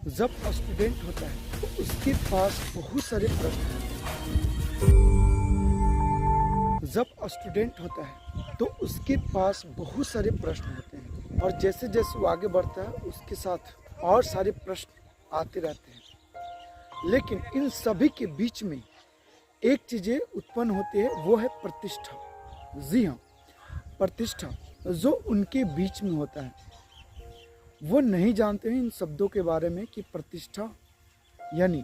जब स्टूडेंट होता है तो उसके पास बहुत सारे प्रश्न होते हैं। जब स्टूडेंट होता है तो उसके पास बहुत सारे प्रश्न होते हैं और जैसे जैसे वो आगे बढ़ता है उसके साथ और सारे प्रश्न आते रहते हैं। लेकिन इन सभी के बीच में एक चीज़ें उत्पन्न होती है, वो है प्रतिष्ठा। जी हाँ, प्रतिष्ठा जो उनके बीच में होता है। वो नहीं जानते हैं इन शब्दों के बारे में कि प्रतिष्ठा यानी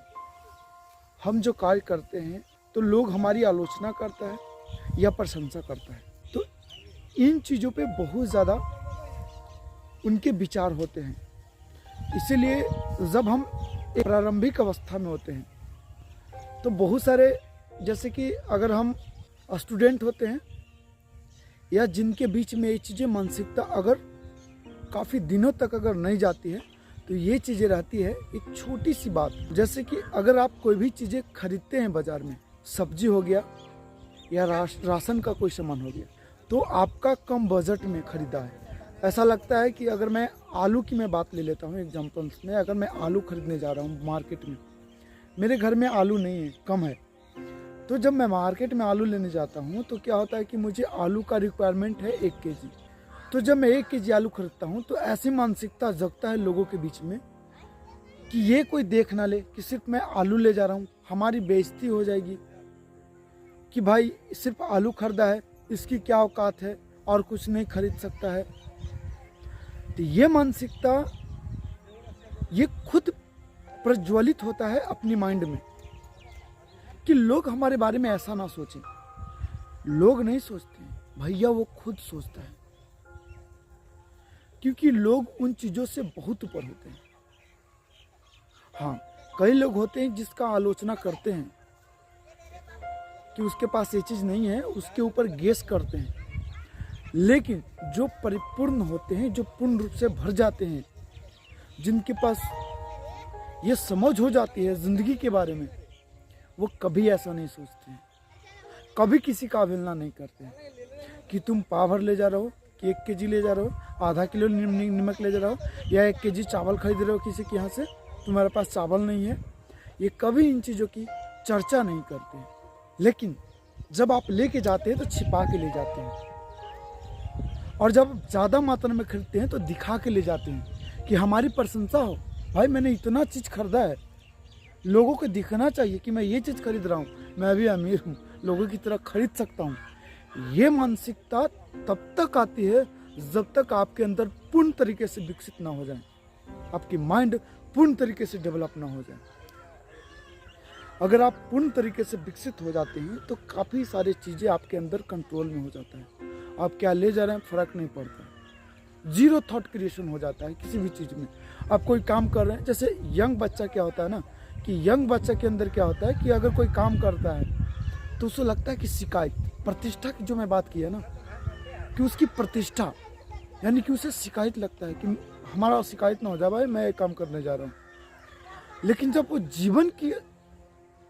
हम जो कार्य करते हैं तो लोग हमारी आलोचना करता है या प्रशंसा करता है। तो इन चीज़ों पे बहुत ज़्यादा उनके विचार होते हैं। इसीलिए जब हम एक प्रारंभिक अवस्था में होते हैं तो बहुत सारे, जैसे कि अगर हम स्टूडेंट होते हैं या जिनके बीच में ये चीज़ें मानसिकता अगर काफ़ी दिनों तक अगर नहीं जाती है तो ये चीज़ें रहती है एक छोटी सी बात। जैसे कि अगर आप कोई भी चीज़ें खरीदते हैं बाज़ार में, सब्जी हो गया या राशन का कोई सामान हो गया, तो आपका कम बजट में खरीदा है। ऐसा लगता है कि अगर मैं आलू की मैं बात ले लेता हूँ एग्जाम्पल्स में, अगर मैं आलू खरीदने जा रहा हूँ मार्केट में, मेरे घर में आलू नहीं है, कम है, तो जब मैं मार्केट में आलू लेने जाता हूँ तो क्या होता है कि मुझे आलू का रिक्वायरमेंट है 1 केजी। तो जब मैं 1 केजी आलू खरीदता हूँ तो ऐसी मानसिकता जगता है लोगों के बीच में कि ये कोई देख ना ले कि सिर्फ मैं आलू ले जा रहा हूँ, हमारी बेइज्जती हो जाएगी कि भाई सिर्फ आलू खरीदा है, इसकी क्या औकात है और कुछ नहीं खरीद सकता है। तो ये मानसिकता ये खुद प्रज्वलित होता है अपनी माइंड में कि लोग हमारे बारे में ऐसा ना सोचें। लोग नहीं सोचते भैया, वो खुद सोचता है, क्योंकि लोग उन चीज़ों से बहुत ऊपर होते हैं। हाँ, कई लोग होते हैं जिसका आलोचना करते हैं कि उसके पास ये चीज़ नहीं है, उसके ऊपर गेस करते हैं। लेकिन जो परिपूर्ण होते हैं, जो पूर्ण रूप से भर जाते हैं, जिनके पास ये समझ हो जाती है ज़िंदगी के बारे में, वो कभी ऐसा नहीं सोचते हैं, कभी किसी का अवहेलना नहीं करते हैं कि तुम पाव भर ले जा रहे हो, कि 1 केजी ले जा रहे हो, आधा किलो नमक ले जा रहे हो, या 1 केजी चावल खरीद रहे हो किसी के यहाँ से, तुम्हारे पास चावल नहीं है। ये कभी इन चीज़ों की चर्चा नहीं करते हैं। लेकिन जब आप लेके जाते हैं तो छिपा के ले जाते हैं, और जब ज़्यादा मात्रा में खरीदते हैं तो दिखा के ले जाते हैं कि हमारी प्रशंसा हो, भाई मैंने इतना चीज़ खरीदा है, लोगों को दिखना चाहिए कि मैं ये चीज़ खरीद रहा हूँ, मैं भी अमीर हूँ, लोगों की तरह खरीद सकता हूँ। ये मानसिकता तब तक आती है जब तक आपके अंदर पूर्ण तरीके से विकसित ना हो जाए, आपकी माइंड पूर्ण तरीके से डेवलप ना हो जाए। अगर आप पूर्ण तरीके से विकसित हो जाते हैं तो काफ़ी सारी चीज़ें आपके अंदर कंट्रोल में हो जाता है। आप क्या ले जा रहे हैं फर्क नहीं पड़ता, जीरो थॉट क्रिएशन हो जाता है किसी भी चीज़ में। आप कोई काम कर रहे हैं, जैसे यंग बच्चा क्या होता है ना, कि यंग बच्चा के अंदर क्या होता है कि अगर कोई काम करता है तो उसको लगता है कि शिकायत, प्रतिष्ठा की जो मैं बात की है ना, कि उसकी प्रतिष्ठा यानी कि उसे शिकायत लगता है कि हमारा शिकायत ना हो जाए, भाई मैं ये काम करने जा रहा हूँ। लेकिन जब वो जीवन की,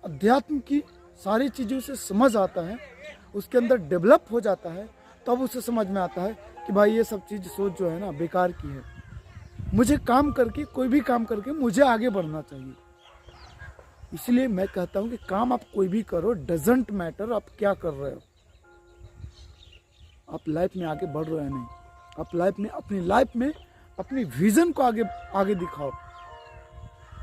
अध्यात्म की सारी चीज़ों से समझ आता है, उसके अंदर डेवलप हो जाता है, तब उसे समझ में आता है कि भाई ये सब चीज़ सोच जो है ना बेकार की है, मुझे काम करके, कोई भी काम करके मुझे आगे बढ़ना चाहिए। इसलिए मैं कहता हूँ कि काम आप कोई भी करो, डजेंट मैटर आप क्या कर रहे हो, आप लाइफ में आगे बढ़ रहे हैं नहीं, आप लाइफ में, अपनी लाइफ में अपनी विजन को आगे दिखाओ।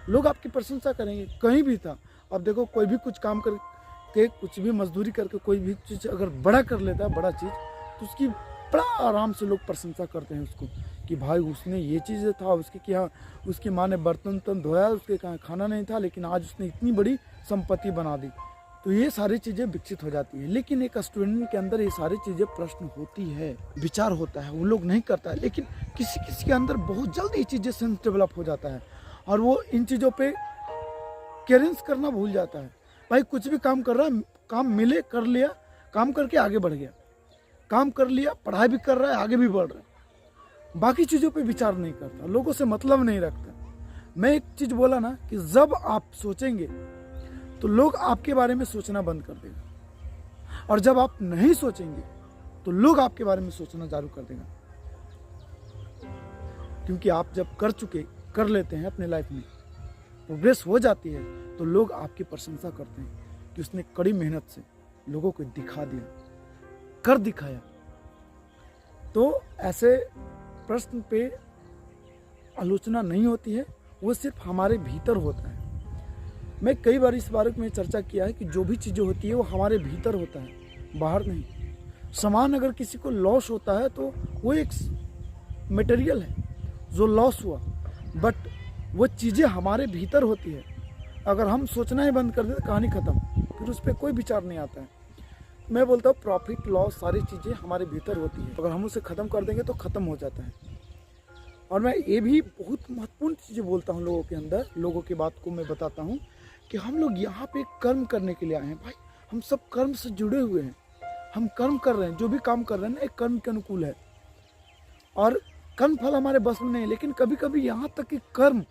लोग आपकी प्रशंसा करेंगे, कहीं भी था। अब देखो, कोई भी कुछ काम करके, कुछ भी मजदूरी करके कोई भी चीज़ अगर बड़ा कर लेता है, बड़ा चीज़, तो उसकी बड़ा आराम से लोग प्रशंसा करते हैं उसको कि भाई उसने ये चीज़ था, उसके क्या, उसकी माँ ने बर्तन धोया, उसके कहाँ खाना नहीं था, लेकिन आज उसने इतनी बड़ी संपत्ति बना दी। तो ये सारी चीज़ें विकसित हो जाती है। लेकिन एक स्टूडेंट के अंदर ये सारी चीज़ें प्रश्न होती है, विचार होता है, वो लोग नहीं करता है। लेकिन किसी किसी के अंदर बहुत जल्द ये चीज़ें सेंस डेवलप हो जाता है और वो इन चीज़ों पे केयरेंस करना भूल जाता है। भाई कुछ भी काम कर रहा है, काम मिले कर लिया, काम करके आगे बढ़ गया, काम कर लिया, पढ़ाई भी कर रहा है, आगे भी बढ़ रहा है, बाकी चीज़ों पे विचार नहीं करता, लोगों से मतलब नहीं रखता। मैं एक चीज़ बोला ना कि जब आप सोचेंगे तो लोग आपके बारे में सोचना बंद कर देगा, और जब आप नहीं सोचेंगे तो लोग आपके बारे में सोचना चालू कर देगा। क्योंकि आप जब कर लेते हैं अपने लाइफ में, प्रोग्रेस हो जाती है तो लोग आपकी प्रशंसा करते हैं कि उसने कड़ी मेहनत से लोगों को दिखा दिया, कर दिखाया। तो ऐसे प्रश्न पे आलोचना नहीं होती है, वो सिर्फ हमारे भीतर होता है। मैं कई बार इस बारे में चर्चा किया है कि जो भी चीज़ें होती है वो हमारे भीतर होता है, बाहर नहीं। सामान अगर किसी को लॉस होता है तो वो एक मटेरियल है जो लॉस हुआ, बट वो चीज़ें हमारे भीतर होती है। अगर हम सोचना ही बंद कर दें तो कहानी ख़त्म, फिर उस पर कोई विचार नहीं आता है। मैं बोलता हूँ प्रॉफिट लॉस सारी चीज़ें हमारे भीतर होती है, अगर हम उसे ख़त्म कर देंगे तो ख़त्म हो जाता है। और मैं ये भी बहुत महत्वपूर्ण चीज़ें बोलता हूँ लोगों के अंदर, लोगों की बात को मैं बताता हूँ कि हम लोग यहाँ पे कर्म करने के लिए आए हैं। भाई हम सब कर्म से जुड़े हुए हैं, हम कर्म कर रहे हैं, जो भी काम कर रहे हैं ना एक कर्म के अनुकूल है और कर्म फल हमारे बस में नहीं। लेकिन कभी कभी यहाँ तक कि कर्म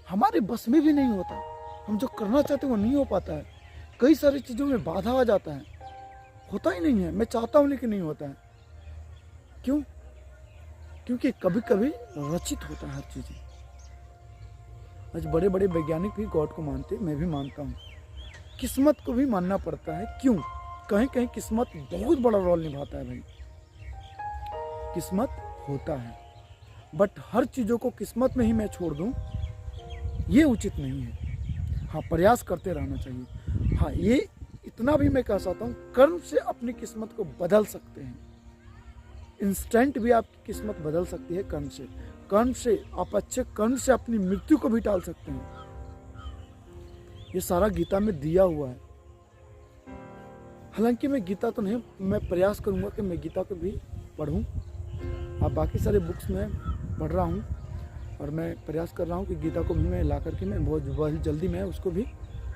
हमारे बस में भी नहीं होता, हम जो करना चाहते हैं वो नहीं हो पाता है। कई सारी चीज़ों में बाधा आ जाता है, होता ही नहीं है। मैं चाहता हूँ लेकिन नहीं होता है। क्यों? क्योंकि कभी कभी रचित होता है हर चीज़ें। आज बड़े बड़े वैज्ञानिक भी गॉड को मानते, मैं भी मानता हूँ। किस्मत को भी मानना पड़ता है। क्यों? कहीं कहीं किस्मत बहुत बड़ा रोल निभाता है भाई। किस्मत होता है, बट हर चीज़ों को किस्मत में ही मैं छोड़ दूँ ये उचित नहीं है। हाँ, प्रयास करते रहना चाहिए। हाँ, ये इतना भी मैं कह सकता हूँ, कर्म से अपनी किस्मत को बदल सकते हैं। इंस्टेंट भी आपकी किस्मत बदल सकती है कर्म से। कर्म से आप अच्छे कर्म से अपनी मृत्यु को भी टाल सकते हैं। ये सारा गीता में दिया हुआ है। हालांकि मैं गीता तो नहीं, मैं प्रयास करूंगा कि मैं गीता को भी पढूं। आप बाकी सारे बुक्स में पढ़ रहा हूं और मैं प्रयास कर रहा हूं कि गीता को भी मैं ला करके मैं बहुत जल्दी मैं उसको भी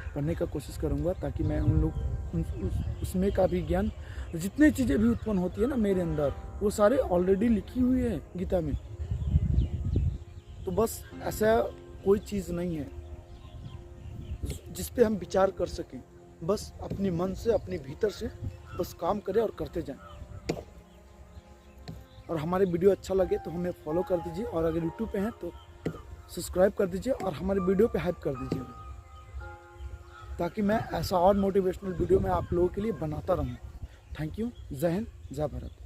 पढ़ने का कोशिश करूंगा, ताकि मैं उन लोग उसमें का भी ज्ञान, जितनी चीज़ें भी उत्पन्न होती है ना मेरे अंदर, वो सारे ऑलरेडी लिखी हुई है गीता में। तो बस ऐसा कोई चीज़ नहीं है जिस पे हम विचार कर सकें। बस अपने मन से, अपने भीतर से बस काम करें और करते जाएं। और हमारे वीडियो अच्छा लगे तो हमें फॉलो कर दीजिए, और अगर यूट्यूब पे हैं तो सब्सक्राइब कर दीजिए और हमारे वीडियो पे हाइप कर दीजिए, ताकि मैं ऐसा और मोटिवेशनल वीडियो मैं आप लोगों के लिए बनाता रहूं। Thank you. जय हिंद, जय भारत।